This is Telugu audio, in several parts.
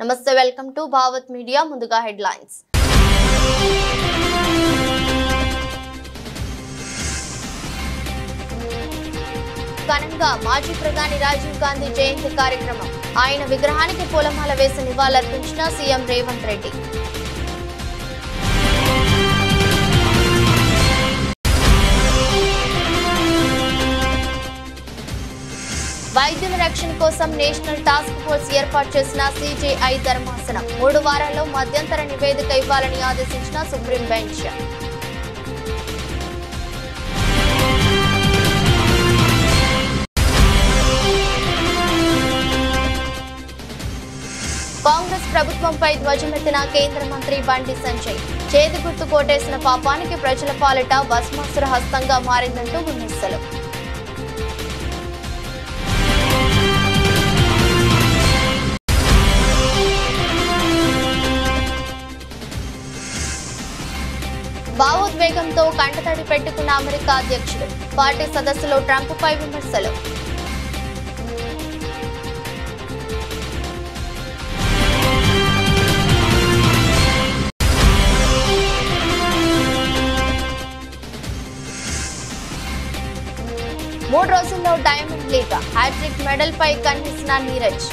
నమస్తే, వెల్కమ్ టు భావత్ మీడియా. ముందుగా హెడ్లైన్స్. ఘనంగా మాజీ ప్రధాని రాజీవ్ గాంధీ జయంతి కార్యక్రమం. ఆయన విగ్రహానికి పూలమాల వేసి నివాళులర్పించిన సీఎం రేవంత్ రెడ్డి. వైద్యుల రక్షణ కోసం నేషనల్ టాస్క్ ఫోర్స్ ఏర్పాటు చేసిన సిజేఐ ధర్మాసనం 3 వారాల్లో మధ్యంతర నివేదిక ఇవ్వాలని ఆదేశించిన సుప్రీం బెంచ్. కాంగ్రెస్ ప్రభుత్వంపై ధ్వజమెత్తిన కేంద్ర మంత్రి బండి సంజయ్. చేతి గుర్తు కోటేసిన పాపానికి ప్రజల పాలిట భస్మాసుర హస్తంగా మారిందంటూ విమర్శలు. భావోద్వేగంతో కంటతడి పెట్టుకున్న అమెరికా అధ్యక్షుడు. పార్టీ సదస్సులో ట్రంప్పై విమర్శలు. మూడు రోజుల్లో డైమండ్ లీగ్ హ్యాట్రిక్ మెడల్ పై కన్నేసిన నీరజ్.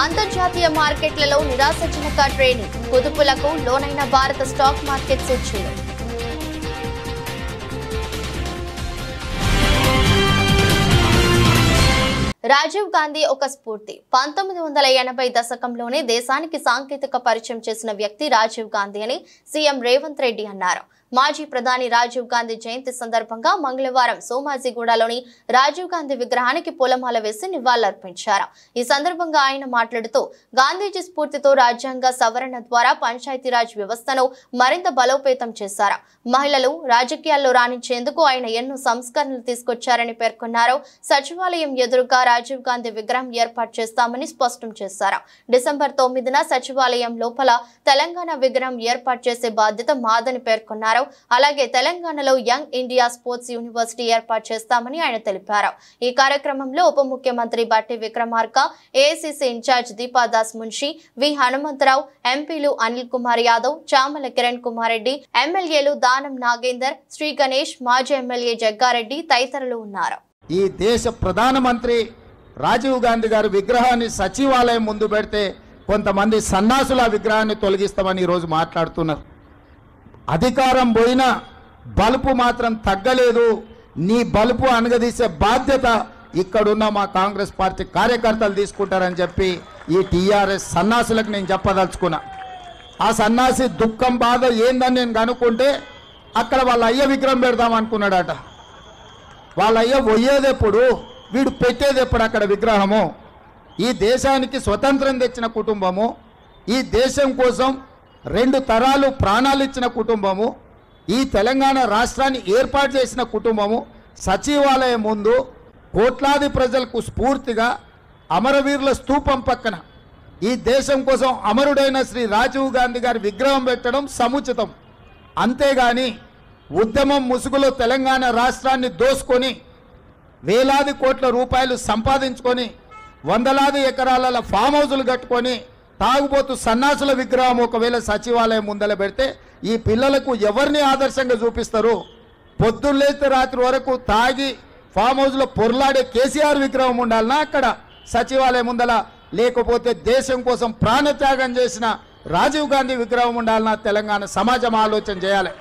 అంతర్జాతీయ మార్కెట్లలో నిరాశజనక ట్రేడింగ్. కుదుపులకు లోనైన భారత స్టాక్ మార్కెట్ సూచీలు. రాజీవ్ గాంధీ ఒక స్ఫూర్తి. 1980 దశకంలోనే దేశానికి సాంకేతిక పరిచయం చేసిన వ్యక్తి రాజీవ్ గాంధీ అని సీఎం రేవంత్ రెడ్డి అన్నారు. మాజీ ప్రధాని రాజీవ్ గాంధీ జయంతి సందర్భంగా మంగళవారం సోమాజిగూడలోని రాజీవ్ గాంధీ విగ్రహానికి పూలమాల వేసి నివాళులర్పించారు. ఈ సందర్భంగా ఆయన మాట్లాడుతూ, గాంధీజీ స్ఫూర్తితో రాజ్యాంగ సవరణ ద్వారా పంచాయతీరాజ్ వ్యవస్థను మరింత బలోపేతం చేశారు. మహిళలు రాజకీయాల్లో రాణించేందుకు ఆయన ఎన్నో సంస్కరణలు తీసుకొచ్చారని పేర్కొన్నారు. సచివాలయం ఎదురుగా రాజీవ్ గాంధీ విగ్రహం ఏర్పాటు చేస్తామని స్పష్టం చేశారు. డిసెంబర్ 9న సచివాలయం లోపల తెలంగాణ విగ్రహం ఏర్పాటు చేసే బాధ్యత మాదని పేర్కొన్నారు. అలాగే తెలంగాణలో యంగ్ ఇండియా స్పోర్ట్స్ యూనివర్సిటీ ఏర్పాటు చేస్తామని ఆయన తెలిపారు. ఈ కార్యక్రమంలో ఉప ముఖ్యమంత్రి బట్టి విక్రమార్క, ఏఐసీసీ ఇన్ఛార్జ్ దీపాదాస్ మున్షి, వి హనుమంతరావు, ఎంపీలు అనిల్ కుమార్ యాదవ్, చామల కిరణ్ కుమార్ రెడ్డి, ఎమ్మెల్యేలు దానం నాగేందర్, శ్రీ గణేష్, మాజీ ఎమ్మెల్యే జగ్గారెడ్డి తదితరులు ఉన్నారు. ఈ దేశ ప్రధానమంత్రి రాజీవ్ గాంధీ గారి విగ్రహాన్ని సచివాలయం ముందు పెడితే కొంతమంది సన్నాసుల విగ్రహాన్ని తొలగిస్తామని ఈరోజు మాట్లాడుతున్నారు. అధికారం పోయినా బలుపు మాత్రం తగ్గలేదు. నీ బలుపు అనగదీసే బాధ్యత ఇక్కడున్న మా కాంగ్రెస్ పార్టీ కార్యకర్తలు తీసుకుంటారని చెప్పి ఈ టీఆర్ఎస్ సన్నాసులకు నేను చెప్పదలుచుకున్నా. ఆ సన్నాసి దుఃఖం బాధ ఏందని నేను కనుక్కుంటే అక్కడ వాళ్ళ అయ్య విగ్రహం పెడదాం అనుకున్నాడట. వాళ్ళ అయ్య పోయేది ఎప్పుడు, వీడు పెట్టేది ఎప్పుడు అక్కడ విగ్రహము? ఈ దేశానికి స్వతంత్రం తెచ్చిన కుటుంబము, ఈ దేశం కోసం 2 తరాలు ప్రాణాలు ఇచ్చిన కుటుంబము, ఈ తెలంగాణ రాష్ట్రాన్ని ఏర్పాటు చేసిన కుటుంబము సచివాలయం ముందు కోట్లాది ప్రజలకు స్ఫూర్తిగా అమరవీరుల స్తూపం పక్కన ఈ దేశం కోసం అమరుడైన శ్రీ రాజీవ్ గాంధీ గారి విగ్రహం పెట్టడం సముచితం. అంతేగాని ఉద్యమం ముసుగులో తెలంగాణ రాష్ట్రాన్ని దోసుకొని వేలాది కోట్ల రూపాయలు సంపాదించుకొని వందలాది ఎకరాల ఫామ్ హౌజులు కట్టుకొని తాగుబోతు సన్నాసుల విగ్రహం ఒకవేళ సచివాలయం ముందల పెడితే ఈ పిల్లలకు ఎవరిని ఆదర్శంగా చూపిస్తారు? పొద్దున్నేస్తే రాత్రి వరకు తాగి ఫామ్ హౌస్లో పొర్లాడే కేసీఆర్ విగ్రహం ఉండాలన్నా అక్కడ సచివాలయం ముందల? లేకపోతే దేశం కోసం ప్రాణత్యాగం చేసిన రాజీవ్ గాంధీ విగ్రహం ఉండాలన్నా? తెలంగాణ సమాజం ఆలోచన చేయాలి.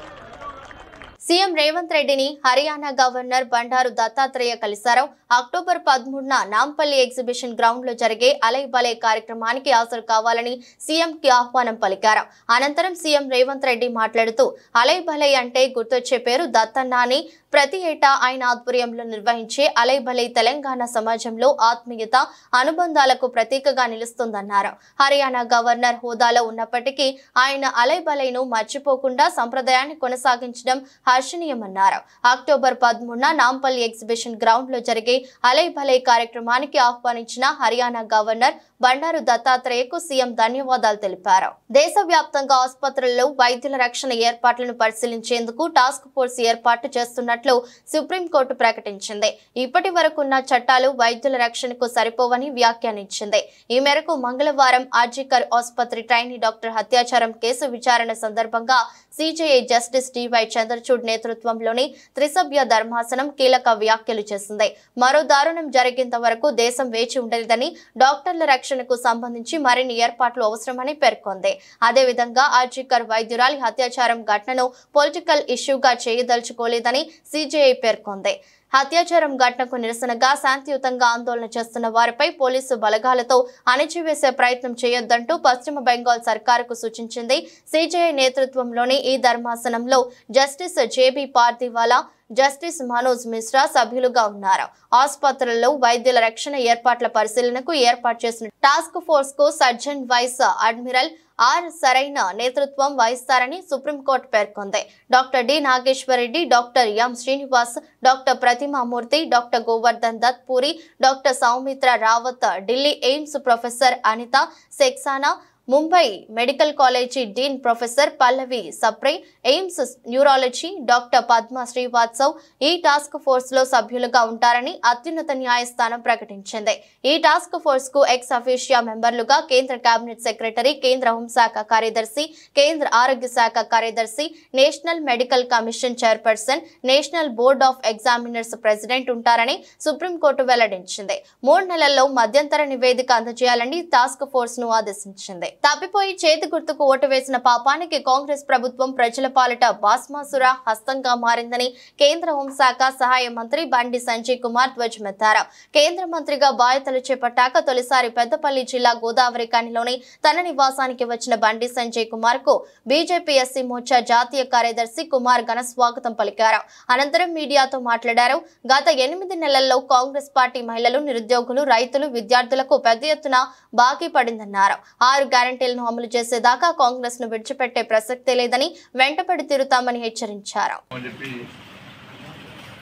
సీఎం రేవంత్ రెడ్డిని హర్యానా గవర్నర్ బండారు దత్తాత్రేయ కలిశారు. అక్టోబర్ 13న నాంపల్లి ఎగ్జిబిషన్ గ్రౌండ్ లో జరిగే అలై బలే కార్యక్రమానికి హాజరు కావాలని సీఎంకి ఆహ్వానం పలికారు. అనంతరం సీఎం రేవంత్ రెడ్డి మాట్లాడుతూ, అలై బలై అంటే గుర్తొచ్చే పేరు దత్తన్న అని ప్రతి ఏటా ఆయన ఆధ్వర్యంలో నిర్వహించే అలై భలై తెలంగాణ సమాజంలో ఆత్మీయత అనుబంధాలకు ప్రతీకగా నిలుస్తుందన్నారు. హర్యానా గవర్నర్ హోదాలో ఉన్నప్పటికీ ఆయన అలై భలైను మర్చిపోకుండా సంప్రదాయాన్ని కొనసాగించడం హర్షణీయమన్నారు. అక్టోబర్ 13న నాంపల్లి ఎగ్జిబిషన్ గ్రౌండ్ లో జరిగే అలై భలై కార్యక్రమానికి ఆహ్వానించిన హర్యానా గవర్నర్ బండారు దత్తాత్రేయకు సీఎం ధన్యవాదాలు తెలిపారు. దేశవ్యాప్తంగా ఆసుపత్రుల్లో వైద్యుల రక్షణ ఏర్పాట్లను పరిశీలించేందుకు టాస్క్ ఫోర్స్ ఏర్పాటు చేస్తున్నట్లు సుప్రీంకోర్టు ప్రకటించింది. ఇప్పటి వరకున్న చట్టాలు వైద్యుల రక్షణకు సరిపోవని వ్యాఖ్యానించింది. ఈ మేరకు మంగళవారం ఆర్జికర్ ఆసుపత్రి ట్రైనీ డాక్టర్ హత్యాచారం కేసు విచారణ సందర్భంగా సిజేఐ జస్టిస్ డివై చంద్రచూడ్ నేతృత్వంలోని త్రిసభ్య ధర్మాసనం కీలక వ్యాఖ్యలు చేసింది. మరో దారుణం జరిగేంత వరకు దేశం వేచి ఉండలేదని, డాక్టర్ల రక్షణకు సంబంధించి మరిన్ని ఏర్పాట్లు అవసరమని పేర్కొంది. అదేవిధంగా ఆర్జికర్ వైద్యురాలి హత్యాచారం ఘటనను పొలిటికల్ ఇష్యూగా చేయదలుచుకోలేదని సిజేఐ పేర్కొంది. హత్యాచారం ఘటనకు నిరసనగా శాంతియుతంగా ఆందోళన చేస్తున్న వారిపై పోలీసు బలగాలతో అణిచివేసే ప్రయత్నం చేయొద్దంటూ పశ్చిమ బెంగాల్ సర్కారుకు సూచించింది. సిజేఐ నేతృత్వంలోని ఈ ధర్మాసనంలో justice JB Pardiwala, justice Manoj Mishra సభ్యులుగా ఉన్నారు. ఆసుపత్రుల్లో వైద్యుల రక్షణ ఏర్పాట్ల పరిశీలనకు ఏర్పాటు చేసిన టాస్క్ ఫోర్స్ కు సర్జన్ వైస్ అడ్మిరల్ ఆర్ సరైన నేతృత్వం వహిస్తారని సుప్రీంకోర్టు పేర్కొంది. Doctor D Nageswara Reddy, doctor M Srinivas, doctor Pratima Murthy, doctor Govardhan Dutt puri, doctor Soumitra Rawat, Delhi AIIMS professor Anitha సెక్సానా, Mumbai medical college dean professor పల్లవి సప్రే, AIIMS neurology doctor Padma Srivastav ఈ టాస్క్ ఫోర్స్ లో సభ్యులుగా ఉంటారని అత్యున్నత న్యాయస్థానం ప్రకటించింది. ఈ టాస్క్ ఫోర్స్ కు ఎక్స్ అఫీషియా మెంబర్లుగా కేంద్ర కేబినెట్ సెక్రటరీ, కేంద్ర హోంశాఖ కార్యదర్శి, కేంద్ర ఆరోగ్య శాఖ కార్యదర్శి, national medical commission chairperson, national board of examiners president ఉంటారని సుప్రీంకోర్టు వెల్లడించింది. 3 నెలల్లో మధ్యంతర నివేదిక అందజేయాలని టాస్క్ ఫోర్స్ ను ఆదేశించింది. తప్పిపోయి చేతి గుర్తుకు ఓటు వేసిన పాపానికి కాంగ్రెస్ ప్రభుత్వం ప్రజల పాలిట భస్మాసుర హస్తంగా మారిందని కేంద్ర హోంశాఖ సహాయ మంత్రి బండి సంజయ్ కుమార్ ధ్వజమెత్తారు. కేంద్ర మంత్రిగా బాధ్యతలు చేపట్టాక తొలిసారి పెద్దపల్లి జిల్లా గోదావరి కనిలోని తన నివాసానికి వచ్చిన బండి సంజయ్ కుమార్ కు బీజేపీ ఎస్సీ మోర్చా జాతీయ కార్యదర్శి కుమార్ ఘన స్వాగతం పలికారు. అనంతరం మీడియాతో మాట్లాడారు. గత 8 నెలల్లో కాంగ్రెస్ పార్టీ మహిళలు, నిరుద్యోగులు, రైతులు, విద్యార్థులకు పెద్ద ఎత్తున బాకీ పడిందన్నారు. 6 గ్యారంటీలను అమలు చేసేదాకా కాంగ్రెస్ ను విడిచిపెట్టే ప్రసక్తే లేదని, వెంటపడి తిరుగుతామని హెచ్చరించారు.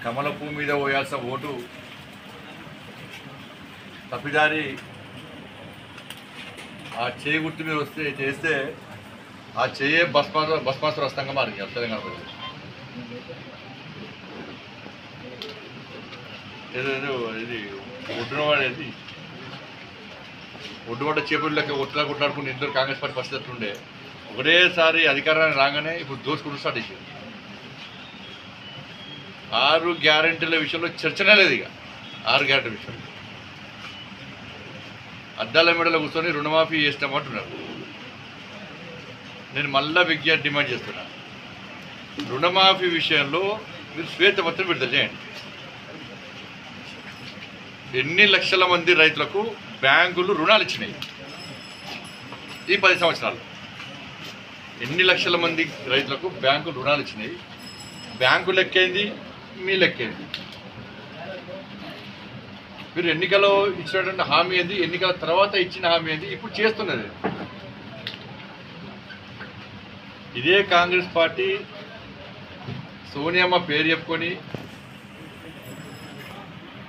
కమల పువ్వు మీద పోయాల్సిన ఓటు తప్పిదారి ఆ చేయి గుర్తు మీద చేస్తే ఆ చేయే భస్మాసుర హస్తంగా మారింది తెలంగాణ ప్రజలు. ఏదో ఇది ఒడ్డునవాడేది ఒడ్డుబడ్డ చేపలు లెక్క కొట్లాడుకుంటే ఇద్దరు కాంగ్రెస్ పార్టీ పరిస్థితి ఉండే ఒకటేసారి అధికారాన్ని రాగానే ఇప్పుడు దోసుకుంటూ స్టార్ట్ చేసేది. 6 గ్యారెంటీల విషయంలో చర్చనే లేదు. ఇక 6 గ్యారెంటీ విషయంలో అద్దాల మెడలో కూర్చొని రుణమాఫీ చేస్తామంటున్నారు. నేను మళ్ళా విజ్ఞప్తి డిమాండ్ చేస్తున్నా, రుణమాఫీ విషయంలో మీరు శ్వేతపత్రం విడుదల చేయండి. ఎన్ని లక్షల మంది రైతులకు బ్యాంకులు రుణాలు ఇచ్చినాయి ఈ 10 సంవత్సరాలు? ఎన్ని లక్షల మంది రైతులకు బ్యాంకులు రుణాలు ఇచ్చినాయి? బ్యాంకు లెక్కేంది, మీ లెక్కేంది? మీరు ఎన్నికల్లో ఇచ్చినటువంటి హామీ ఏంది, ఎన్నికల తర్వాత ఇచ్చిన హామీ ఏంది, ఇప్పుడు చేస్తున్నది? ఇదే కాంగ్రెస్ పార్టీ సోనియమ్మ పేరు చెప్పుకొని,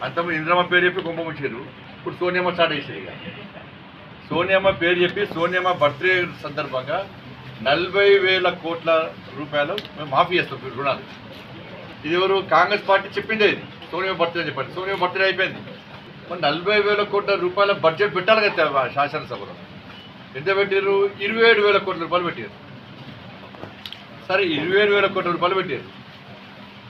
అంతమంది ఇంద్రమ్మ పేరు చెప్పి గుంప ముంచారు. ఇప్పుడు సోనియమ్మ స్టార్ట్ చేసేది. ఇక సోనియమ్మ పేరు చెప్పి సోనియమ్మ బర్త్డే సందర్భంగా 40,000 కోట్ల రూపాయలు మేము మాఫీ చేస్తాం రుణాలు. ఇది ఎవరు? కాంగ్రెస్ పార్టీ చెప్పిందే. ఇది సోనియమ్మ బర్త్డే చెప్పండి. సోనియమ్మ బర్త్డే అయిపోయింది. మరి 40,000 కోట్ల రూపాయల బడ్జెట్ పెట్టాలి కదా శాసనసభలో. ఎంత పెట్టారు? 27,000 కోట్ల రూపాయలు పెట్టారు. సరే 27,000 కోట్ల రూపాయలు పెట్టారు.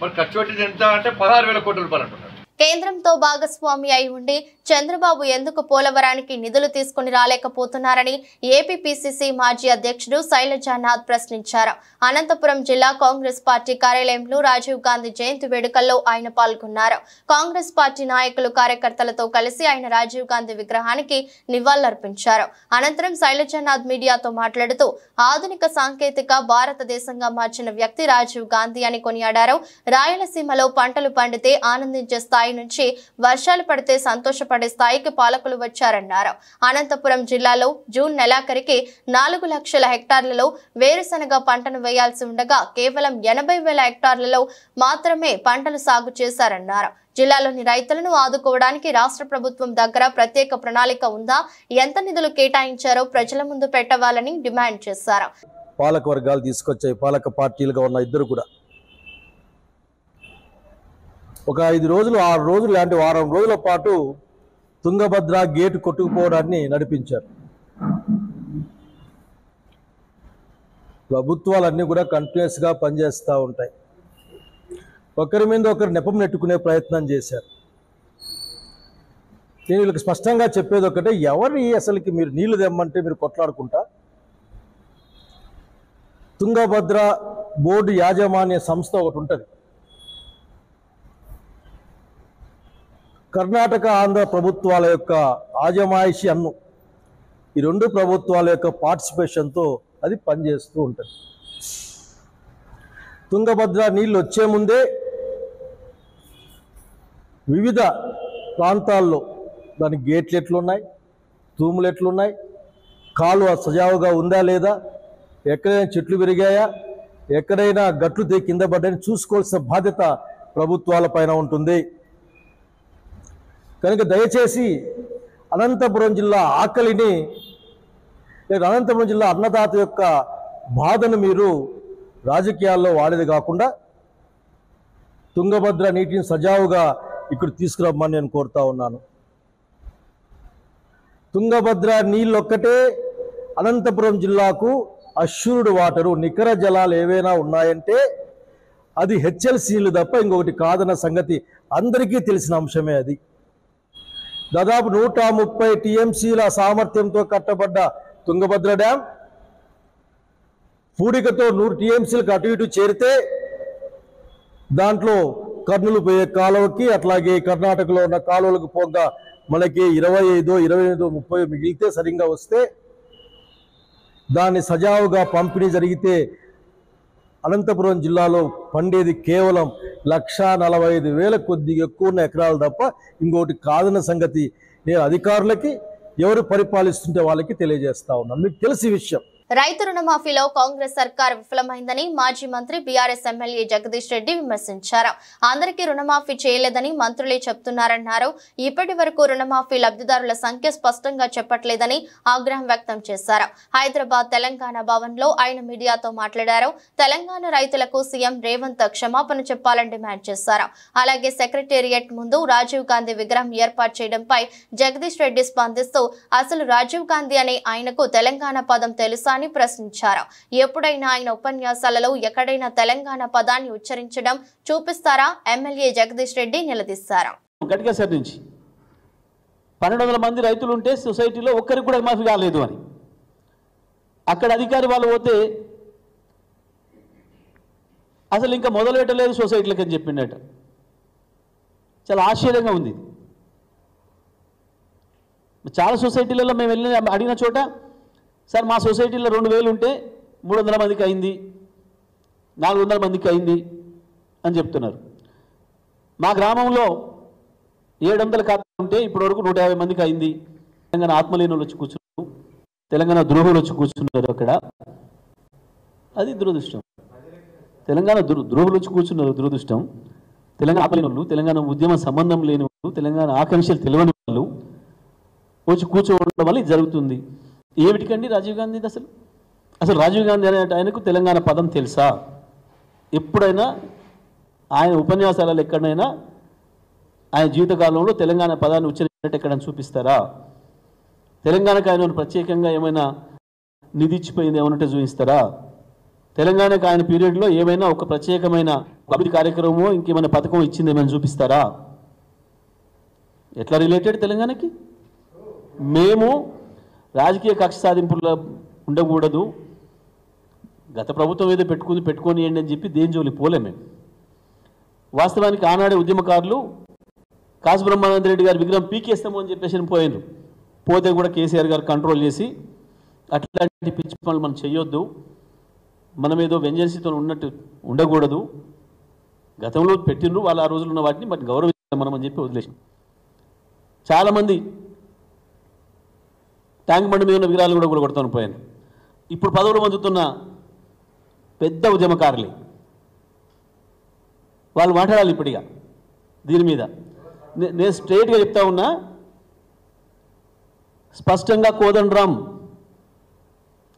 మరి ఖర్చు పెట్టింది ఎంత అంటే 16,000 కోట్ల రూపాయలు అంటున్నారు. కేంద్రంతో భాగస్వామి అయి ఉండి చంద్రబాబు ఎందుకు పోలవరానికి నిధులు తీసుకుని రాలేకపోతున్నారని ఏపీ పిసిసి మాజీ అధ్యక్షుడు శైలజానాథ్ ప్రశ్నించారు. అనంతపురం జిల్లా కాంగ్రెస్ పార్టీ కార్యాలయంలో రాజీవ్ గాంధీ జయంతి వేడుకల్లో ఆయన పాల్గొన్నారు. కాంగ్రెస్ పార్టీ నాయకులు కార్యకర్తలతో కలిసి ఆయన రాజీవ్ గాంధీ విగ్రహానికి నివాళులర్పించారు. అనంతరం శైలజానాథ్ మీడియాతో మాట్లాడుతూ ఆధునిక సాంకేతిక భారతదేశంగా మార్చిన వ్యక్తి రాజీవ్ గాంధీ అని కొనియాడారు. రాయలసీమలో పంటలు పండితే ఆనందించే స్థాయి నుంచి వర్షాలు పడితే సంతోషపడే స్థాయికి పాలకులు వచ్చారన్నారు. అనంతపురం జిల్లాలో జూన్ నెలాఖరికి 4 లక్షల హెక్టార్లలో వేరుశనగ పంటను వేయాల్సి ఉండగా కేవలం 80,000 హెక్టార్లలో మాత్రమే పంటలు సాగు చేశారన్నారు. జిల్లాలోని రైతులను ఆదుకోవడానికి రాష్ట్ర ప్రభుత్వం దగ్గర ప్రత్యేక ప్రణాళిక ఉందా, ఎంత నిధులు కేటాయించారో ప్రజల ముందు పెట్టవాలని డిమాండ్ చేశారు. పాలక వర్గాలు తీసుకొచ్చాయి, పాలక పార్టీలుగా ఉన్న ఇద్దరు కూడా ఒక 5 రోజులు 6 రోజులు లాంటి వారం రోజుల పాటు తుంగభద్ర గేటు కొట్టుకుపోవడాన్ని నడిపించారు. ప్రభుత్వాలన్నీ కూడా కంటిన్యూస్గా పనిచేస్తూ ఉంటాయి. ఒకరి మీద ఒకరు నెపం నెట్టుకునే ప్రయత్నం చేశారు. నేను వీళ్ళకి స్పష్టంగా చెప్పేది ఒకటే, ఎవరి అసలుకి మీరు నీళ్లు తెమ్మంటే మీరు కొట్లాడుకుంటా, తుంగభద్ర బోర్డు యాజమాన్య సంస్థ ఒకటి ఉంటుంది. కర్ణాటక ఆంధ్ర ప్రభుత్వాల యొక్క ఆజమాయిషి అన్ను ఈ 2 ప్రభుత్వాల యొక్క పార్టిసిపేషన్తో అది పనిచేస్తూ ఉంటుంది. తుంగభద్ర నీళ్ళు వచ్చే ముందే వివిధ ప్రాంతాల్లో దాని గేట్లు ఎట్లున్నాయి, తూములు ఎట్లున్నాయి, కాలువ సజావుగా ఉందా లేదా, ఎక్కడైనా చెట్లు పెరిగాయా, ఎక్కడైనా గట్లు కింద పడ్డాయని చూసుకోవాల్సిన బాధ్యత ప్రభుత్వాల పైన ఉంటుంది. కనుక దయచేసి అనంతపురం జిల్లా ఆకలిని, అనంతపురం జిల్లా అన్నదాత యొక్క బాధను మీరు రాజకీయాల్లో వాడేది కాకుండా తుంగభద్ర నీటిని సజావుగా ఇక్కడ తీసుకురమ్మని నేను కోరుతా ఉన్నాను. తుంగభద్ర నీళ్ళొక్కటే అనంతపురం జిల్లాకు అష్యూర్డ్ వాటరు, నికర జలాలు ఏవైనా ఉన్నాయంటే అది హెచ్ఎల్సీలు తప్ప ఇంకొకటి కాదన్న సంగతి అందరికీ తెలిసిన అంశమే. అది దాదాపు 130 టీఎంసీల సామర్థ్యంతో కట్టబడ్డ తుంగభద్ర డ్యాం పూడికతో 100 టీఎంసీలకు అటు ఇటు చేరితే దాంట్లో కర్నూలు పోయే కాలువకి అట్లాగే కర్ణాటకలో ఉన్న కాలువలకు పోగా మనకి 25, 28, 30 మిగిలితే సరిగ్గా వస్తే దాన్ని సజావుగా పంపిణీ జరిగితే అనంతపురం జిల్లాలో పండేది కేవలం 1,45,000 కొద్దిగా ఎక్కువ ఉన్న ఎకరాలు తప్ప ఇంకోటి కాదన్న సంగతి నేను అధికారులకి ఎవరు పరిపాలిస్తుంటే వాళ్ళకి తెలియజేస్తా ఉన్నాను. మీకు తెలిసి విషయం. రైతు రుణమాఫీలో కాంగ్రెస్ సర్కార్ విఫలమైందని మాజీ మంత్రి బీఆర్ఎస్ ఎమ్మెల్యే జగదీష్ రెడ్డి విమర్శించారు. అందరికీ రుణమాఫీ చేయలేదని మంత్రులే చెప్తున్నారన్నారు. ఇప్పటి వరకు రుణమాఫీ లబ్ధిదారుల సంఖ్య స్పష్టంగా చెప్పట్లేదని ఆగ్రహం వ్యక్తం చేశారు. హైదరాబాద్ తెలంగాణ భవన్ లో ఆయన మీడియాతో మాట్లాడారు. తెలంగాణ రైతులకు సీఎం రేవంత్ క్షమాపణ చెప్పాలని డిమాండ్ చేశారు. అలాగే సెక్రటేరియట్ ముందు రాజీవ్ గాంధీ విగ్రహం ఏర్పాటు చేయడంపై జగదీష్ రెడ్డి స్పందిస్తూ అసలు రాజీవ్ గాంధీ అనే ఆయనకు తెలంగాణ పదం తెలుసా అని ప్రశ్నించారు. ఎప్పుడైనా ఆయన ఉపన్యాసాలలో ఎక్కడైనా తెలంగాణ పదాన్ని ఉచ్చరించడం చూపిస్తారా? ఎమ్మెల్యే జగదీష్ రెడ్డి నిలదీశారు. గట్టిగా నుంచి 1200 మంది రైతులు ఉంటే సొసైటీలో ఒక్కరికి కూడా మాఫీ కాలేదు అని అక్కడ అధికారి వాళ్ళు పోతే అసలు ఇంకా మొదలు పెట్టలేదు సొసైటీలకు అని చెప్పిండట. చాలా ఆశ్చర్యంగా ఉంది. చాలా సొసైటీలలో మేము వెళ్ళి అడిగిన చోట సార్ మా సొసైటీలో 2000 ఉంటే 300 మందికి అయింది, 400 మందికి అయింది అని చెప్తున్నారు. మా గ్రామంలో 700 ఖాతాలు ఉంటే ఇప్పటివరకు 150 మందికి అయింది. తెలంగాణ ఆత్మలీనులు వచ్చి కూర్చున్నారు, తెలంగాణ ద్రోహులు వచ్చి కూర్చున్నారు అక్కడ. అది దురదృష్టం. తెలంగాణ ద్రోహులు వచ్చి కూర్చున్నారు, దురదృష్టం. తెలంగాణ ఆత్మలీనులు, తెలంగాణ ఉద్యమ సంబంధం లేని వాళ్ళు, తెలంగాణ ఆకాంక్షలు తెలియని వాళ్ళు వచ్చి కూర్చోవడం వల్ల ఇది జరుగుతుంది. ఏమిటికండి రాజీవ్ గాంధీ? అసలు రాజీవ్ గాంధీ అనే ఆయనకు తెలంగాణ పదం తెలుసా? ఎప్పుడైనా ఆయన ఉపన్యాసాలలో ఎక్కడైనా ఆయన జీవితకాలంలో తెలంగాణ పదాన్ని ఉచ్చరించినట్టు ఎక్కడైనా చూపిస్తారా? తెలంగాణకు ఆయన ప్రత్యేకంగా ఏమైనా నిధి ఇచ్చిపోయింది ఏమంటే చూపిస్తారా? తెలంగాణకు ఆయన పీరియడ్లో ఏమైనా ఒక ప్రత్యేకమైన అభివృద్ధి కార్యక్రమమో ఇంకేమైనా పథకం ఇచ్చింది ఏమైనా చూపిస్తారా? ఎట్లా రిలేటెడ్ తెలంగాణకి? మేము రాజకీయ కక్ష సాధింపుల్లో ఉండకూడదు, గత ప్రభుత్వం ఏదో పెట్టుకొని అని చెప్పి దేని జోలి పోలే మేము. వాస్తవానికి ఆనాడే ఉద్యమకారులు కాసు బ్రహ్మానంద రెడ్డి గారి విగ్రహం పీకేస్తాము అని చెప్పేసి పోయినారు. పోతే కూడా కేసీఆర్ గారు కంట్రోల్ చేసి అట్లాంటి పిచ్చి పనులు మనం చేయొద్దు, మనం ఏదో వెంజెన్సీతో ఉన్నట్టు ఉండకూడదు, గతంలో పెట్టిండ్రు వాళ్ళు ఆ రోజులు ఉన్న వాటిని బట్ గౌరవిస్తాం మనం అని చెప్పి వదిలేసాం. చాలామంది ట్యాంక్ బండి మీద ఉన్న విగ్రహాలు కూడా కొడతాను పోయాను. ఇప్పుడు పదవులు పొందుతున్న పెద్ద ఉద్యమకారులే వాళ్ళు మాట్లాడాలి ఇప్పటిగా దీని మీద. నేను స్ట్రైట్గా చెప్తా ఉన్నా, స్పష్టంగా కోదండరాం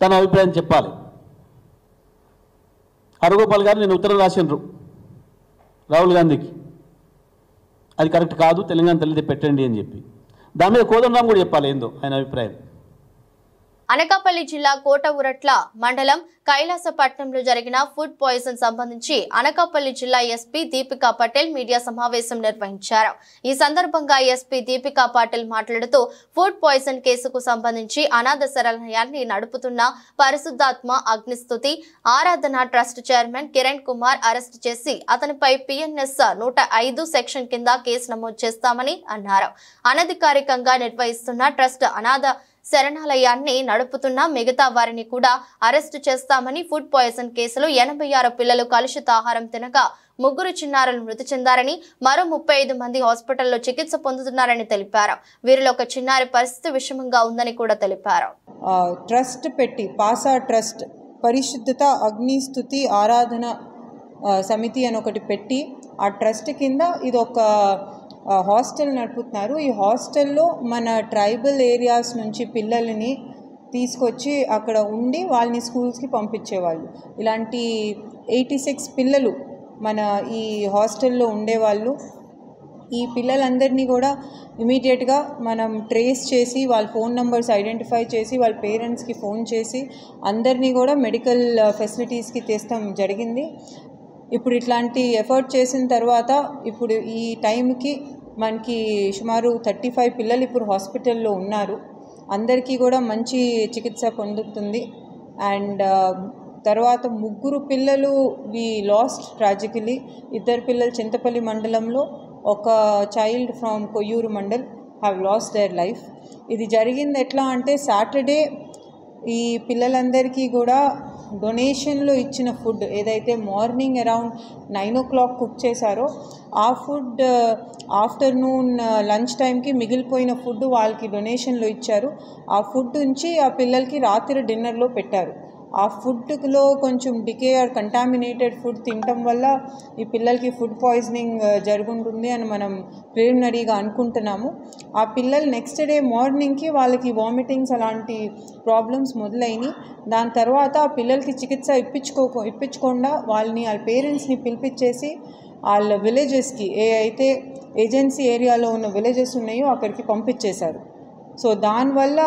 తన అభిప్రాయం చెప్పాలి. హరగోపాల్ గారు నేను ఉత్తరం రాసినారు రాహుల్ గాంధీకి, అది కరెక్ట్ కాదు, తెలంగాణ తల్లిదే పెట్టండి అని చెప్పి. దాని మీద కోదండరాం కూడా చెప్పాలి ఏందో ఆయన అభిప్రాయం. అనకాపల్లి జిల్లా కోటవురట్ల మండలం కైలాసపట్నంలో జరిగిన ఫుడ్ పాయిజన్ సంబంధించి అనకాపల్లి జిల్లా ఎస్పీ దీపికా పటేల్ మీడియా సమావేశం నిర్వహించారు. ఈ సందర్భంగా ఎస్పీ దీపికా పటేల్ మాట్లాడుతూ ఫుడ్ పాయిజన్ కేసుకు సంబంధించి అనాథ శరణాలయాన్ని నడుపుతున్న పరిశుద్ధాత్మ అగ్నిస్తుతి ఆరాధన trust chairman Kiran Kumar arrest చేసి అతనిపై PNS 105 సెక్షన్ కింద కేసు నమోదు చేస్తామని అన్నారు. అనధికారికంగా నిర్వహిస్తున్న ట్రస్ట్ అనాథ శరణాలయాన్ని నడుపుతున్న మిగతా వారిని కూడా అరెస్టు చేస్తామని, ఫుడ్ పాయిజన్ కేసులో 86 పిల్లలు కలుషిత ఆహారం తినక 3 చిన్నారులు మృతి చెందారని, మరో 35 మంది హాస్పిటల్లో చికిత్స పొందుతున్నారని తెలిపారు. వీరిలో ఒక చిన్నారి పరిస్థితి విషమంగా ఉందని కూడా తెలిపారు. ట్రస్ట్ పెట్టి పాసా ట్రస్ట్ పరిశుద్ధత అగ్నిస్తుతి ఆరాధన సమితి అని ఒకటి పెట్టి ఆ ట్రస్ట్ కింద ఇది ఒక హాస్టల్ నడుపుతున్నారు. ఈ హాస్టల్లో మన ట్రైబల్ ఏరియాస్ నుంచి పిల్లల్ని తీసుకొచ్చి అక్కడ ఉండి వాళ్ళని స్కూల్స్కి పంపించేవాళ్ళు. ఇలాంటి 86 పిల్లలు మన ఈ హాస్టల్లో ఉండేవాళ్ళు. ఈ పిల్లలందరినీ కూడా ఇమీడియట్గా మనం ట్రేస్ చేసి వాళ్ళ ఫోన్ నెంబర్స్ ఐడెంటిఫై చేసి వాళ్ళ పేరెంట్స్కి ఫోన్ చేసి అందరినీ కూడా మెడికల్ ఫెసిలిటీస్కి తెస్తాం జరిగింది. ఇప్పుడు ఇట్లాంటి ఎఫర్ట్ చేసిన తర్వాత ఇప్పుడు ఈ టైంకి మనకి సుమారు 35 పిల్లలు ఇప్పుడు హాస్పిటల్లో ఉన్నారు. అందరికీ కూడా మంచి చికిత్స పొందుతుంది. అండ్ తర్వాత 3 పిల్లలు వి లాస్ట్ ట్రాజికలీ. 2 పిల్లలు చింతపల్లి మండలంలో, ఒక child from Koyyuru mandal have lost their life. ఇది జరిగింది ఎట్లా అంటే సాటర్డే ఈ పిల్లలందరికీ కూడా డొనేషన్లో ఇచ్చిన ఫుడ్ ఏదైతే మార్నింగ్ అరౌండ్ 9 o'clock కుక్ చేశారో ఆ ఫుడ్ ఆఫ్టర్నూన్ లంచ్ టైంకి మిగిలిపోయిన ఫుడ్ వాళ్ళకి డొనేషన్లో ఇచ్చారు. ఆ ఫుడ్ నుంచి ఆ పిల్లలకి రాత్రి డిన్నర్లో పెట్టారు. ఆ ఫుడ్లో కొంచెం డికే ఆర్ కంటామినేటెడ్ ఫుడ్ తినటం వల్ల ఈ పిల్లలకి ఫుడ్ పాయిజనింగ్ జరుగుతుంది అని మనం ప్రిలిమినరీగా అనుకుంటున్నాము. ఆ పిల్లలు నెక్స్ట్ డే మార్నింగ్కి వాళ్ళకి వామిటింగ్స్ అలాంటి ప్రాబ్లమ్స్ మొదలైనవి. దాని తర్వాత ఆ పిల్లలకి చికిత్స ఇప్పించకుండా వాళ్ళని వాళ్ళ పేరెంట్స్ని పిలిపించేసి వాళ్ళ విలేజెస్కి ఏ అయితే ఏజెన్సీ ఏరియాలో ఉన్న విలేజెస్ ఉన్నాయో అక్కడికి పంపించేశారు. సో దానివల్ల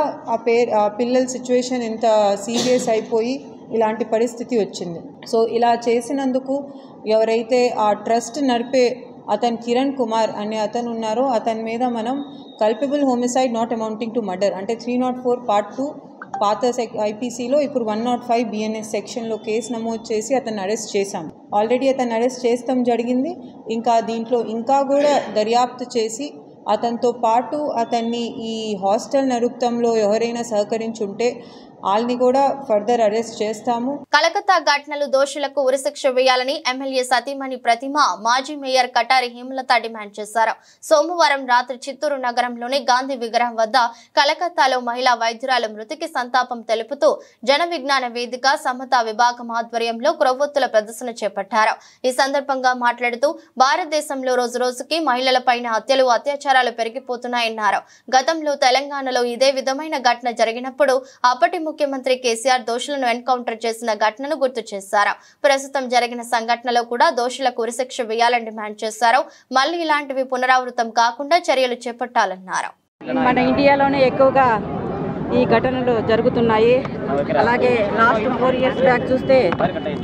ఆ పిల్లల సిచ్యువేషన్ ఇంత సీరియస్ అయిపోయి ఇలాంటి పరిస్థితి వచ్చింది. సో ఇలా చేసినందుకు ఎవరైతే ఆ ట్రస్ట్ నడిపే అతను కిరణ్ కుమార్ అనే అతను ఉన్నారో అతని మీద మనం culpable homicide not amounting to murder అంటే 304 Part 2 పాత IPCలో ఇప్పుడు 105 BNS సెక్షన్లో కేసు నమోదు చేసి అతన్ని అరెస్ట్ చేశాం. ఆల్రెడీ అతన్ని అరెస్ట్ చేస్తాం జరిగింది. ఇంకా దీంట్లో ఇంకా కూడా దర్యాప్తు చేసి అతనితో పాటు అతన్ని ఈ హాస్టల్ నడుపుతంలో ఎవరైనా సహకరించుంటే వాళ్ళని కూడా ఫర్దర్ అరెస్ట్ చేస్తాము. కలకత్తా ఘటనలు దోషులకు ఉరిశిక్ష వేయాలని ఎమ్మెల్యే సతీమణి ప్రతిమ మాజీ మేయర్ కటారి హేమలత డిమాండ్ చేశారు. సోమవారం రాత్రి చిత్తూరు నగరంలోని గాంధీ విగ్రహం వద్ద కలకత్తాలో మహిళా వైద్యురాలు మృతికి సంతాపం తెలుపుతూ జన విజ్ఞాన వేదిక సమతా విభాగం ఆధ్వర్యంలో క్రొవ్వొత్తుల ప్రదర్శన చేపట్టారు. ఈ సందర్భంగా మాట్లాడుతూ భారతదేశంలో రోజురోజుకి మహిళలపైన హత్యలు అత్యాచారాలు పెరిగిపోతున్నాయన్నారు. గతంలో తెలంగాణలో ఇదే విధమైన ఘటన జరిగినప్పుడు అప్పటి ముఖ్యమంత్రి కేసీఆర్ దోషులను ఎన్కౌంటర్ చేసిన ఘటనను గుర్తు చేశారు. ప్రస్తుతం జరిగిన సంఘటనలో కూడా దోషులకు ఉరిశిక్ష వేయాలని డిమాండ్ చేశారు. మళ్లీ ఇలాంటివి పునరావృతం కాకుండా చర్యలు చేపట్టాలన్నారు. మన ఇండియాలోనే ఎక్కువగా ఈ ఘటనలు జరుగుతున్నాయి. అలాగే లాస్ట్ 4 years బ్యాక్ చూస్తే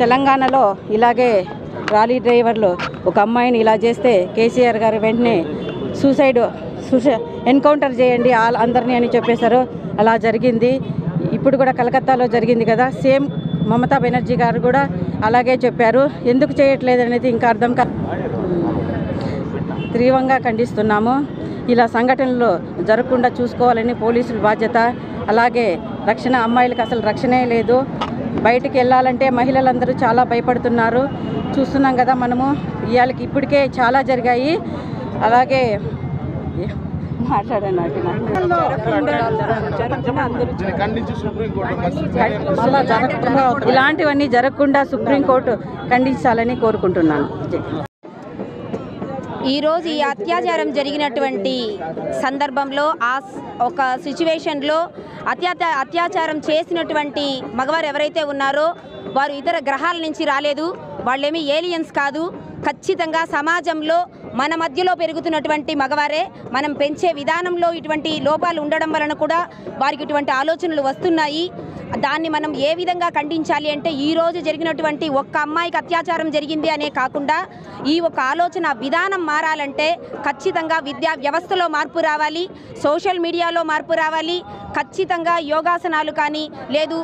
తెలంగాణలో ఇలాగే రాలీ డ్రైవర్లు ఒక అమ్మాయిని ఇలా చేస్తే కేసీఆర్ గారు వెంటనే ఎన్కౌంటర్ చేయండి అందరినీ అని చెప్పేశారు. అలా జరిగింది. ఇప్పుడు కూడా కలకత్తాలో జరిగింది కదా, సేమ్ మమతా బెనర్జీ గారు కూడా అలాగే చెప్పారు. ఎందుకు చేయట్లేదు అనేది ఇంకా అర్థం తీవ్రంగా ఖండిస్తున్నాము. ఇలా సంఘటనలు జరగకుండా చూసుకోవాలని పోలీసుల బాధ్యత. అలాగే రక్షణ, అమ్మాయిలకు అసలు రక్షణే లేదు. బయటికి వెళ్ళాలంటే మహిళలందరూ చాలా భయపడుతున్నారు. చూస్తున్నాం కదా మనము. ఇవాళకి ఇప్పటికే చాలా జరిగాయి. అలాగే ఇలాంటివన్నీ జరగకుండా సుప్రీంకోర్టు ఖండించాలని కోరుకుంటున్నాను. ఈరోజు ఈ అత్యాచారం జరిగినటువంటి సందర్భంలో ఒక సిచ్యువేషన్లో అత్యాచారం చేసినటువంటి మగవారు ఎవరైతే ఉన్నారో వారు ఇతర గ్రహాల నుంచి రాలేదు. వాళ్ళేమీ ఏలియన్స్ కాదు. ఖచ్చితంగా సమాజంలో మన మధ్యలో పెరుగుతున్నటువంటి మగవారే. మనం పెంచే విధానంలో ఇటువంటి లోపాలు ఉండడం వలన కూడా వారికి ఇటువంటి ఆలోచనలు వస్తున్నాయి. దాన్ని మనం ఏ విధంగా ఖండించాలి అంటే, ఈరోజు జరిగినటువంటి ఒక్క అమ్మాయికి అత్యాచారం జరిగింది అనే కాకుండా ఈ ఒక ఆలోచన విధానం మారాలంటే ఖచ్చితంగా విద్యా వ్యవస్థలో మార్పు రావాలి, సోషల్ మీడియాలో మార్పు రావాలి. ఖచ్చితంగా యోగాసనాలు కానీ, లేదు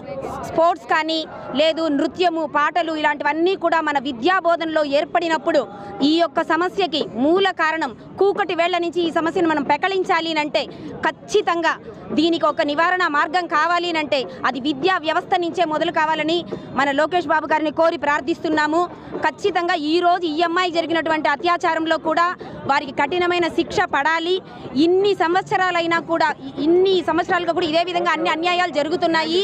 స్పోర్ట్స్ కానీ, లేదు నృత్యము, పాటలు ఇలాంటివన్నీ కూడా మన విద్యా బోధనలో ఏర్పడినప్పుడు ఈ యొక్క సమస్యకి మూల కారణం కూకటి వేళ్ల నుంచి ఈ సమస్యను మనం పెకలించాలి అంటే, ఖచ్చితంగా దీనికి ఒక నివారణ మార్గం కావాలి అంటే అది విద్యా వ్యవస్థ నుంచే మొదలు కావాలని మన లోకేష్ బాబు గారిని కోరి ప్రార్థిస్తున్నాము. ఖచ్చితంగా ఈరోజు ఈ అమ్మాయి జరిగినటువంటి అత్యాచారంలో కూడా వారికి కఠినమైన శిక్ష పడాలి. ఇన్ని సంవత్సరాలైనా కూడా, ఇన్ని సంవత్సరాలుగా కూడా ఇదే విధంగా అన్ని అన్యాయాలు జరుగుతున్నాయి.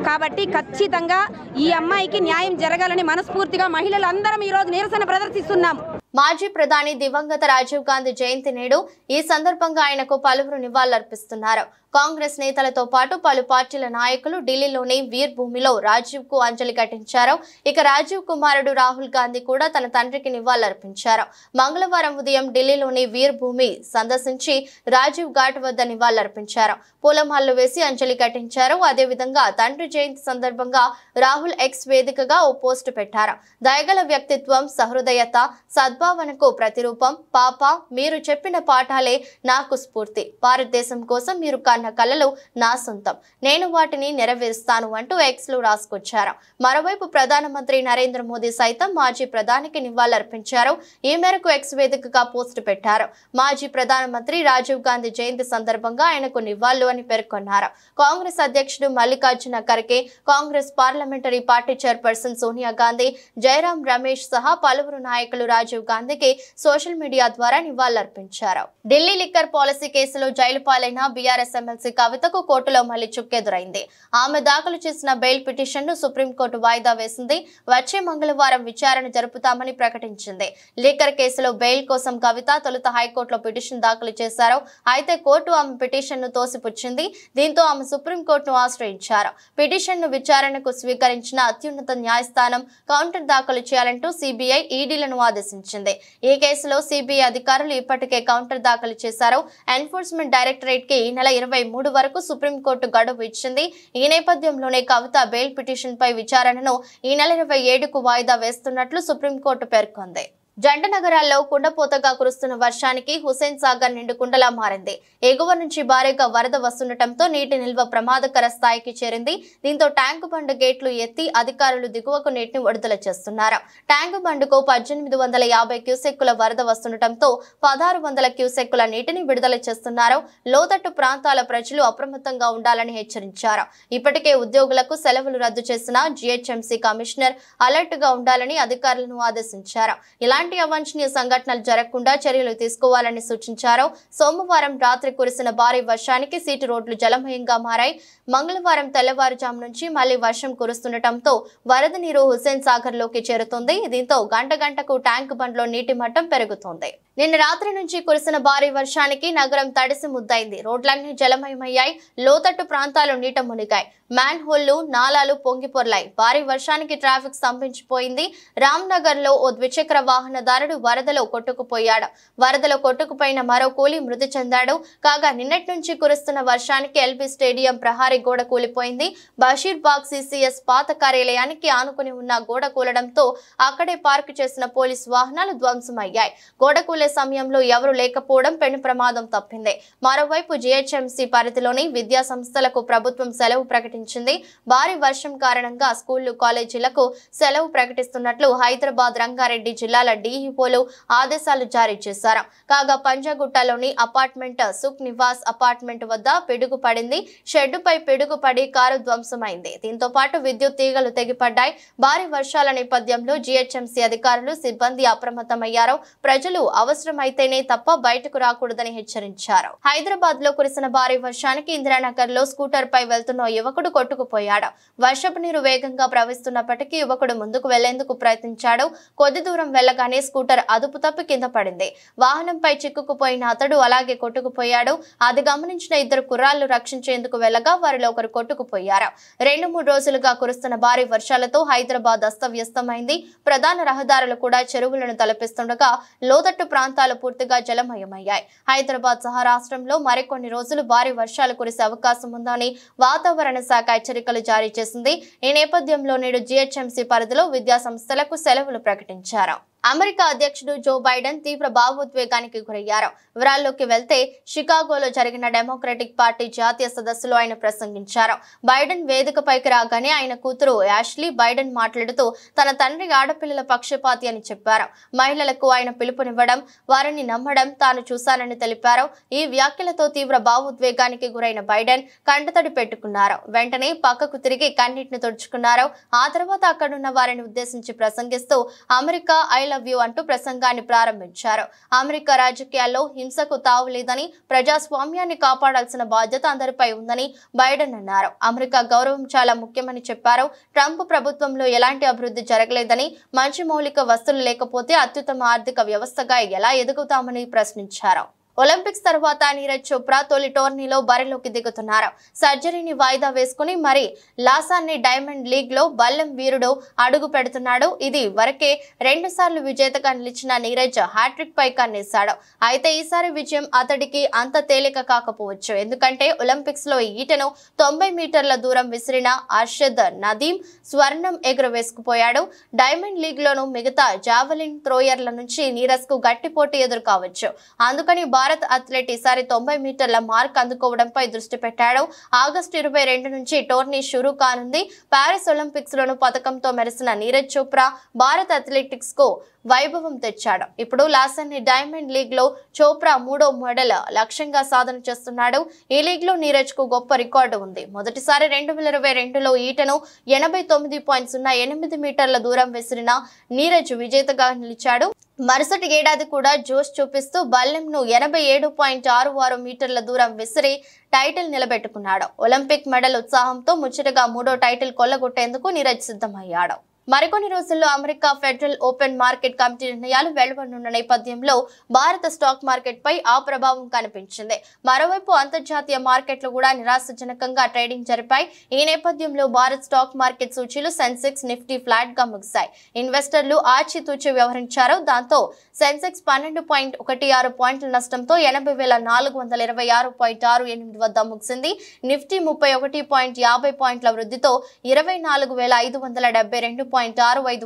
కాబట్టి ఖచ్చితంగా ఈ అమ్మాయికి న్యాయం జరగాలని మనస్ఫూర్తిగా మహిళలందరం ఈరోజు నిరసన ప్రదర్శిస్తున్నాం. మాజీ ప్రధాని దివంగత రాజీవ్ గాంధీ జయంతి నేడు. ఈ సందర్భంగా ఆయనకు పలువురు నివాళులర్పిస్తున్నారు. కాంగ్రెస్ నేతలతో పాటు పలు పార్టీల నాయకులు ఢిల్లీలోని వీర్ భూమిలో రాజీవ్ కు అంజలి ఘటించారు. ఇక రాజీవ్ కుమారుడు రాహుల్ గాంధీ కూడా తన తండ్రికి నివాళులర్పించారు. మంగళవారం ఉదయం ఢిల్లీలోని వీర్ భూమి సందర్శించి రాజీవ్ ఘాట్ వద్ద నివాళులర్పించారు. పూలమాలలు వేసి అంజలి ఘటించారు. అదేవిధంగా తండ్రి జయంతి సందర్భంగా రాహుల్ ఎక్స్ వేదికగా ఓ పోస్టు పెట్టారు. దయగల వ్యక్తిత్వం, సహృదయత, సద్భావనకు ప్రతిరూపం. పాప, మీరు చెప్పిన పాఠాలే నాకు స్ఫూర్తి. భారతదేశం కోసం మీరు కన్న కలలు నా సొంతం. నేను వాటిని నెరవేరుస్తాను అంటూ ఎక్స్ లో రాసుకొచ్చారు. మరోవైపు ప్రధానమంత్రి నరేంద్ర మోదీ సైతం మాజీ ప్రధానికి నివాళులర్పించారు. ఈ మేరకు ఎక్స్ వేదికగా పోస్టు పెట్టారు. మాజీ ప్రధానమంత్రి రాజీవ్ గాంధీ జయంతి సందర్భంగా ఆయనకు నివాళులు అని పేర్కొన్నారు. కాంగ్రెస్ అధ్యక్షుడు Mallikarjuna Kharge, Congress parliamentary party chairperson Sonia Gandhi, Jayaram Ramesh సహా పలువురు నాయకులు రాజీవ్ గాంధీకి సోషల్ మీడియా ద్వారా నివాళులర్పించారు. ఢిల్లీ లిక్కర్ పాలసీ కేసులో జైలు పాలైన బీఆర్ఎస్ ఎమ్మెల్సీ కవితకు కోర్టులో మళ్లీ చుక్కెదురైంది. ఆమె దాఖలు చేసిన బెయిల్ పిటిషన్ ను సుప్రీంకోర్టు వాయిదా వేసింది. వచ్చే మంగళవారం విచారణ జరుపుతామని ప్రకటించింది. లిక్కర్ కేసులో బెయిల్ కోసం కవిత తొలుత హైకోర్టులో పిటిషన్ దాఖలు చేశారు. అయితే కోర్టు ఆమె పిటిషన్ ను తోసిపుచ్చింది. దీంతో ఆమె సుప్రీంకోర్టును ఆశ్రయించారు. పిటిషన్ ను విచారణకు స్వీకరించిన అత్యున్నత న్యాయస్థానం కౌంటర్ దాఖలు చేయాలంటూ సిబిఐ, ఈడీలను ఆదేశించింది. ఈ కేసులో సిబిఐ అధికారులు ఇప్పటికే కౌంటర్ దాఖలు చేశారు. ఎన్ఫోర్స్మెంట్ డైరెక్టరేట్ కి ఈ నెల 23 వరకు సుప్రీంకోర్టు గడువు ఇచ్చింది. ఈ నేపథ్యంలోనే కవిత బెయిల్ పిటిషన్ పై విచారణను ఈ నెల 27కు వాయిదా వేస్తున్నట్లు సుప్రీంకోర్టు పేర్కొంది. జంట నగరాల్లో కుండపోతగా కురుస్తున్న వర్షానికి హుస్సేన్ సాగర్ నిండుకుండలా మారింది. ఎగువ నుంచి భారీగా వరద వస్తుండటంతో నీటి నిల్వ ప్రమాదకర స్థాయికి చేరింది. దీంతో ట్యాంకు బండ్ గేట్లు ఎత్తి అధికారులు దిగువకు నీటిని విడుదల చేస్తున్నారు. ట్యాంకు బండ్కు 1850 క్యూసెక్కుల వరద వస్తుండటంతో 1600 క్యూసెక్కుల నీటిని విడుదల చేస్తున్నారు. లోతట్టు ప్రాంతాల ప్రజలు అప్రమత్తంగా ఉండాలని హెచ్చరించారు. ఇప్పటికే ఉద్యోగులకు సెలవులు రద్దు చేసిన జీహెచ్ఎంసీ కమిషనర్ అలర్ట్ గా ఉండాలని అధికారులను ఆదేశించారు. ఇలాంటి అవాంఛనీయ సంఘటనలు జరగకుండా చర్యలు తీసుకోవాలని సూచించారు. సోమవారం రాత్రి కురిసిన భారీ వర్షానికి సీటు రోడ్లు జలమయంగా మారాయి. మంగళవారం తెల్లవారుజాము నుంచి మళ్లీ వర్షం కురుస్తుండటంతో వరద నీరు హుస్సేన్ సాగర్ లోకి చేరుతుంది. దీంతో గంట గంటకు ట్యాంక్ బండ్లో నీటి మట్టం పెరుగుతోంది. నిన్న రాత్రి నుంచి కురిసిన భారీ వర్షానికి నగరం తడిసి ముద్దైంది. రోడ్లన్నీ జలమయమయ్యాయి. లోతట్టు ప్రాంతాలు నీట మునిగాయి. మ్యాన్ హోళ్లు, నాలాలు పొంగిపొర్లాయి. భారీ వర్షానికి ట్రాఫిక్ స్తంభించిపోయింది. రామ్నగర్ లో ఓ ద్విచక్ర వాహన వాహనదారుడు వరదలో కొట్టుకుపోయాడు. వరదలో కొట్టుకుపోయిన మరో కూలీ మృతి చెందాడు. కాగా నిన్నటి నుంచి కురుస్తున్న వర్షానికి ఎల్బీ స్టేడియం ప్రహారీ గోడ కూలిపోయింది. బషీర్బాగ్ సిసిఎస్ పాత కార్యాలయానికి ఆనుకుని ఉన్న గోడ కూలడంతో అక్కడే పార్కు చేసిన పోలీసు వాహనాలు ధ్వంసమయ్యాయి. గోడ కూలే సమయంలో ఎవరూ లేకపోవడం పెను ప్రమాదం తప్పింది. మరోవైపు జీహెచ్ఎంసీ పరిధిలోని విద్యా సంస్థలకు ప్రభుత్వం సెలవు ప్రకటించింది. భారీ వర్షం కారణంగా స్కూళ్లు, కాలేజీలకు సెలవు ప్రకటిస్తున్నట్లు హైదరాబాద్, రంగారెడ్డి జిల్లాల డీఈఓలు ఆదేశాలు జారీ చేశారు. కాగా పంజాగుట్టలోని అపార్ట్మెంట్ సుఖ్ నివాస్ అపార్ట్మెంట్ వద్ద పిడుగు పడింది. షెడ్డుపై పిడుగు పడి కారు ధ్వంసమైంది. దీంతో పాటు విద్యుత్ తీగలు తెగిపడ్డాయి. భారీ వర్షాల నేపథ్యంలో జీహెచ్ఎంసీ అధికారులు, సిబ్బంది అప్రమత్తమయ్యారు. ప్రజలు అవసరమైతేనే తప్ప బయటకు రాకూడదని హెచ్చరించారు. హైదరాబాద్ లో కురిసిన భారీ వర్షానికి ఇందిరానగర్ లో స్కూటర్ పై వెళ్తున్న యువకుడు కొట్టుకుపోయాడు. వర్షపు నీరు వేగంగా ప్రవహిస్తున్నప్పటికీ యువకుడు ముందుకు వెళ్లేందుకు ప్రయత్నించాడు. కొద్ది దూరం వెళ్లగానే స్కూటర్ అదుపు తప్పి కింద పడింది. వాహనంపై చిక్కుకుపోయిన అతడు అలాగే కొట్టుకుపోయాడు. అది గమనించిన ఇద్దరు కుర్రాళ్లు రక్షించేందుకు వెళ్లగా వారిలో ఒకరు కొట్టుకుపోయారు. 2-3 రోజులుగా కురుస్తున్న భారీ వర్షాలతో హైదరాబాద్ అస్తవ్యస్తమైంది. ప్రధాన రహదారులు కూడా చెరువులను తలపిస్తుండగా లోతట్టు ప్రాంతాలు పూర్తిగా జలమయమయ్యాయి. హైదరాబాద్ సహా రాష్ట్రంలో మరికొన్ని రోజులు భారీ వర్షాలు కురిసే అవకాశం ఉందని వాతావరణ శాఖ హెచ్చరికలు జారీ చేసింది. ఈ నేపథ్యంలో నేడు జీహెచ్ఎంసీ పరిధిలో విద్యా సంస్థలకు సెలవులు ప్రకటించారు. అమెరికా అధ్యక్షుడు జో బైడెన్ తీవ్ర భావోద్వేగానికి గురయ్యారు. వివరాల్లోకి వెళ్తే షికాగోలో జరిగిన డెమోక్రటిక్ పార్టీ జాతీయ సదస్సులో ఆయన ప్రసంగించారు. బైడెన్ వేదికపైకి రాగానే ఆయన కూతురు యాష్లీ బైడెన్ మాట్లాడుతూ తన తండ్రి ఆడపిల్లల పక్షపాతి అని చెప్పారు. మహిళలకు ఆయన పిలుపునివ్వడం, వారిని నమ్మడం తాను చూశానని తెలిపారు. ఈ వ్యాఖ్యలతో తీవ్ర భావోద్వేగానికి గురైన బైడెన్ కంటతడి పెట్టుకున్నారు. వెంటనే పక్కకు తిరిగి కన్నీటిని తుడుచుకున్నారు. ఆ తర్వాత అక్కడున్న వారిని ఉద్దేశించి ప్రసంగిస్తూ అమెరికా ఐ లవ్ యూ అంటూ ప్రసంగాన్ని ప్రారంభించారు. అమెరికా రాజకీయాల్లో హింసకు తావులేదని, ప్రజాస్వామ్యాన్ని కాపాడాల్సిన బాధ్యత అందరిపై ఉందని బైడెన్ అన్నారు. అమెరికా గౌరవం చాలా ముఖ్యమని చెప్పారు. ట్రంప్ ప్రభుత్వంలో ఎలాంటి అభివృద్ధి జరగలేదని, మంచి మౌలిక వస్తువులు లేకపోతే అత్యుత్తమ ఆర్థిక వ్యవస్థగా ఎలా ఎదుగుతామని ప్రశ్నించారు. ఒలింపిక్స్ తర్వాత నీరజ్ చోప్రా తొలి టోర్నీలో బరిలోకి దిగుతున్నారు. సర్జరీని వాయిదా వేసుకుని మరి లాసాన్ని డైమండ్ లీగ్ లో బల్లెం వీరుడు అడుగు పెడుతున్నాడు. ఇది వరకే 2 సార్లు విజేతగా నిలిచిన నీరజ్ హ్యాట్రిక్ పై కన్నేశాడు. అయితే ఈసారి విజయం అతడికి అంత తేలిక కాకపోవచ్చు. ఎందుకంటే ఒలింపిక్స్ లో ఈటను 90 మీటర్ల దూరం విసిరిన అర్షద్ నదీం స్వర్ణం ఎగురవేసుకుపోయాడు. డైమండ్ లీగ్ లోను మిగతా జావెలిన్ థ్రోయర్ల నుంచి నీరజ్ కు గట్టి పోటీ ఎదురు కావచ్చు. అందుకని భారత్ అథ్లెట్ ఈసారి 90 మీటర్ల మార్క్ అందుకోవడంపై దృష్టి పెట్టాడు. ఆగస్టు 22 నుంచి టోర్నీ షురూ కానుంది. పారిస్ ఒలింపిక్స్ లోను పథకంతో మెరిసిన నీరజ్ చోప్రా భారత్ అథ్లెటిక్స్ కు వైభవం తెచ్చాడు. ఇప్పుడు లాసన్ని డైమండ్ లీగ్ లో చోప్రా 3వ మెడల్ లక్ష్యంగా సాధన చేస్తున్నాడు. ఈ లీగ్ లో నీరజ్ కు గొప్ప రికార్డు ఉంది. మొదటిసారి 2022లో ఈటను 89.08 మీటర్ల దూరం విసిరిన నీరజ్ విజేతగా నిలిచాడు. మరుసటి ఏడాది కూడా జోష్ చూపిస్తూ బల్లెంను 87.66 మీటర్ల దూరం విసిరి టైటిల్ నిలబెట్టుకున్నాడు. ఒలింపిక్ మెడల్ ఉత్సాహంతో ముచ్చటగా 3వ టైటిల్ కొల్లగొట్టేందుకు నీరజ్ సిద్ధమయ్యాడు. మరికొన్ని రోజుల్లో America federal open market committee నిర్ణయాలు వెలువడనున్న నేపథ్యంలో భారత స్టాక్ మార్కెట్ పై ఆ ప్రభావం కనిపించింది. మరోవైపు అంతర్జాతీయ మార్కెట్లు కూడా నిరాశజనకంగా ట్రేడింగ్ జరిపాయి. ఈ నేపథ్యంలో భారత్ స్టాక్ మార్కెట్ సూచీలు సెన్సెక్స్, నిఫ్టీ ఫ్లాట్ గా ముగిశాయి. ఇన్వెస్టర్లు ఆచితూచి వ్యవహరించారు. దాంతో సెన్సెక్స్ 12.16 పాయింట్ల నష్టంతో 80,426.68 వద్ద ముగిసింది. నిఫ్టీ 31.50 పాయింట్ల వృద్ధితో 24,572.65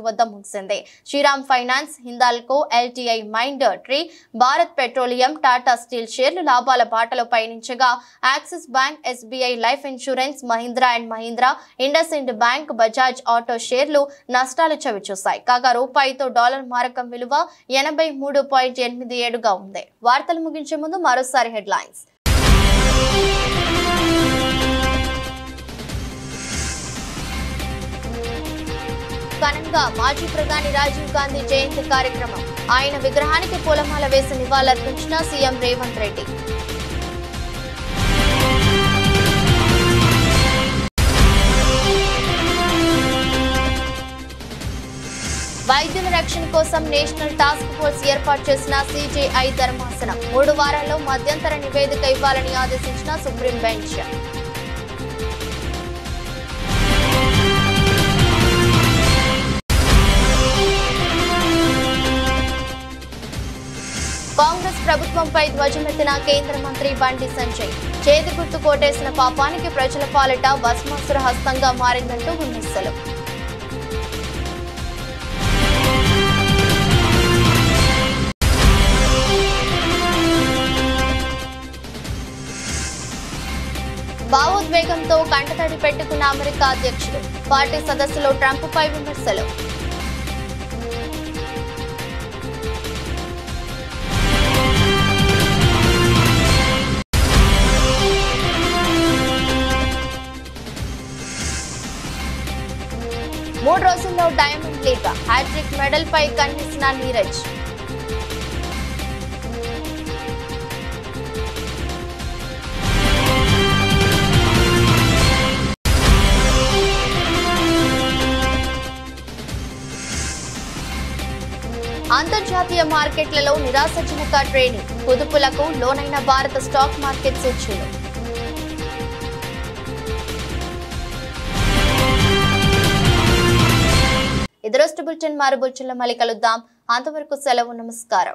వద్ద ముగిసింది. Shriram finance, Hindalco, LTI Mindtree, Bharat petroleum, Tata steel షేర్లు లాభాల బాటలో పయనించగా Axis bank, SBI life insurance, Mahindra and Mahindra, IndusInd bank, Bajaj auto షేర్లు నష్టాలు చవిచూశాయి. కాగా రూపాయితో డాలర్ మారకం విలువ 83.87గా ఉంది. వార్తలు ముగించే ముందు మరోసారి హెడ్లైన్స్. ఘనంగా మాజీ ప్రధాని రాజీవ్ గాంధీ జయంతి కార్యక్రమం. ఆయన విగ్రహానికి పూలమాల వేసి నివాళులర్పించిన సీఎం రేవంత్ రెడ్డి. వైద్యుల రక్షణ కోసం నేషనల్ టాస్క్ ఫోర్స్ ఏర్పాటు చేసిన సిజేఐ ధర్మాసనం 3 వారాల్లో మధ్యంతర నివేదిక ఇవ్వాలని ఆదేశించిన సుప్రీం బెంచ్. కాంగ్రెస్ ప్రభుత్వంపై ధ్వజమెత్తిన కేంద్ర మంత్రి బండి సంజయ్. చేతి గుర్తు కోటేసిన పాపానికి ప్రజల పాలిట భస్మాసుర హస్తంగా మారిందంటూ విమర్శలు. భావోద్వేగంతో కంటతడి పెట్టుకున్న అమెరికా అధ్యక్షుడు. పార్టీ సదస్సులో ట్రంప్పై విమర్శలు. మూడు రోజుల్లో డైమండ్ లీగ్ హ్యాట్రిక్ మెడల్ పై కన్నేసిన నీరజ్. అంతర్జాతీయ మార్కెట్లలో నిరాశజనక ట్రేడింగ్. కుదుపులకు లోనైన భారత స్టాక్ మార్కెట్ సూచీలు. ఇది రోజు బులెటిన్. మరో బులెటిన్లో మళ్ళీ కలుద్దాం. అంతవరకు సెలవు. నమస్కారం.